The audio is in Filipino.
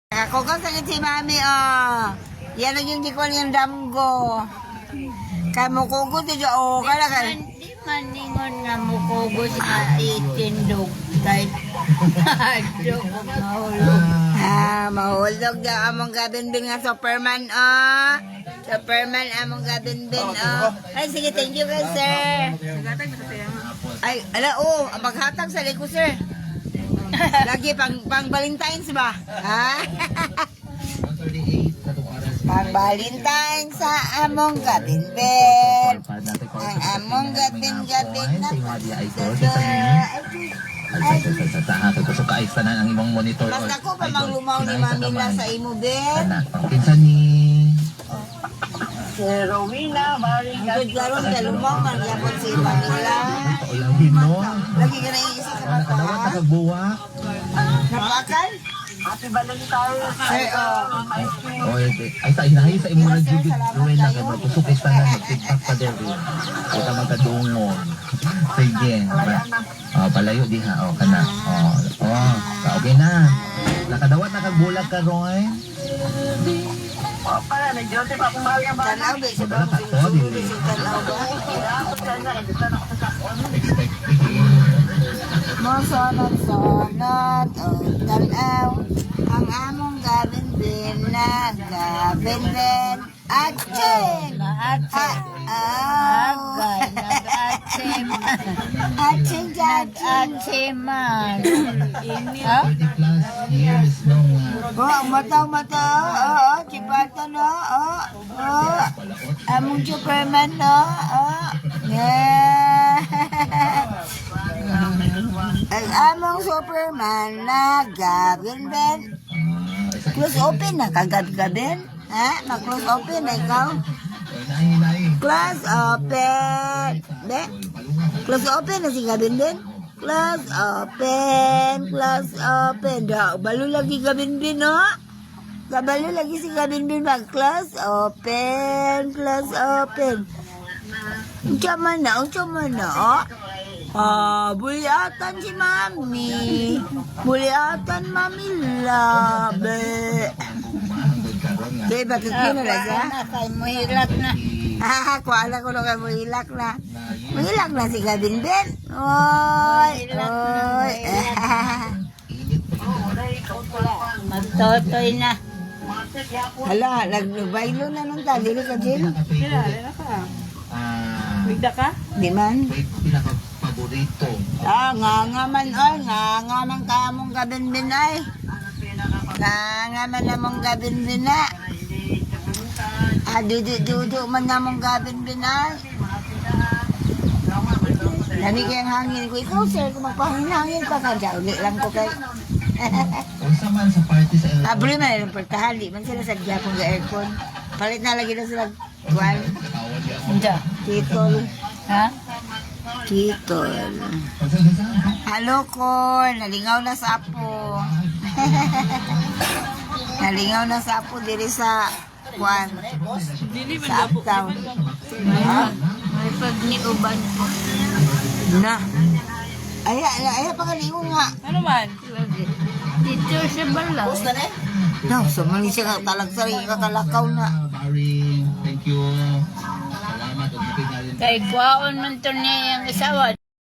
Ako kang sakit si mami, oh. Yan ang yung di ko yung damgo. Kaya mukugo dito, oh. Kala ka. Hindi maningon na mukugo sa itindog. Kahit mahulog. Mahulog na among gabinbin nga Superman, oh. Superman among gabinbin, oh. Ay, sige, thank you guys, sir. Ay, oh, maghatag sa liko, sir. Lagi pang Valentine's ba? Ha? Pang Valentine's sa among gabinbin. Ang among gabin-gabin na sa ang imong monitor. basta ko pa mang lumaw ni Mamila sa imo, Ben. Kinsa ni Rowena, Good karon ka lumaw man yapon si Mamila. Ulangin no. Lagi ka na iisa sa mata. Kadawat na kagbuwa. Napakal? Happy Valentine's. Ay, oh. Ay sa inahay sa imong nagjubit Rowena kay magkusukay pa na nagtiktak pa diri. Kita magkadungon. Sige. Palayo diha kana. Okay na. Nakadawat na kagbulag ka Roy. Para nag-jote pa kung mahal yung Tanaw ba sa Wala ka to dili. tanaw ba? Expect Masonat-sonat o tanaw ang among gabin-bin na gabin-bin at ching! Nag-atsing. Agay, nag-atsing. At-ching, Nag-atsing man. Ha? 30 plus years nung ang mataw-mata, oo, chipata no, among Superman no, yeah. Ang among Superman na gabin-bin. Close open na kagab-gabin. Ha? Mag-close open na ikaw. Close open. Be? Close open na si gabin-bin. Close open. Close open. Balo lagi gabin-bin, no? Kabalo lagi si gabin-bin. Mag-close open. Close open. Unsa man na, oh? Buliatan si Mami. Buliatan Mami Labe. Kaya bakit yun na siya? Kay muhilak na. Kuala ko na kayo muhilak na. Muhilak na si Gabin-bin. Oy, oy. Magtotoy na. Hala, nagbaylo na nung talili ka, Jill. Bigda ka? Di man. pinaka-paborito. Ngangaman, oy. Ngangaman ka mong Gabin-bin, ay. Ngangaman na mong Gabin-bin, na. Dudu man na mong Gabin-bin, ay. Dami kayang hangin ko. Ikaw, sir, kung magpahangin ka ka, uli lang ko kay. Unsa man sa party sa Abri man yung pertahan, di man sila sadya kung aircon. Palit na lagi na sila. Kuwan. Hindi. Kitol. Ha? Kitol. Halo ko, nalingaw na sa apo. Nalingaw na sa apo diri sa Kuwan. Sa uptown. Ha? May pagniuban ko. Na. Aya pa kalingo nga. Ano man? Dito sa balaw. No, so mali siya nga talagsari kakalakaw na. Barry, thank you. Salamat. Kay kwaon man to niya yung isawan.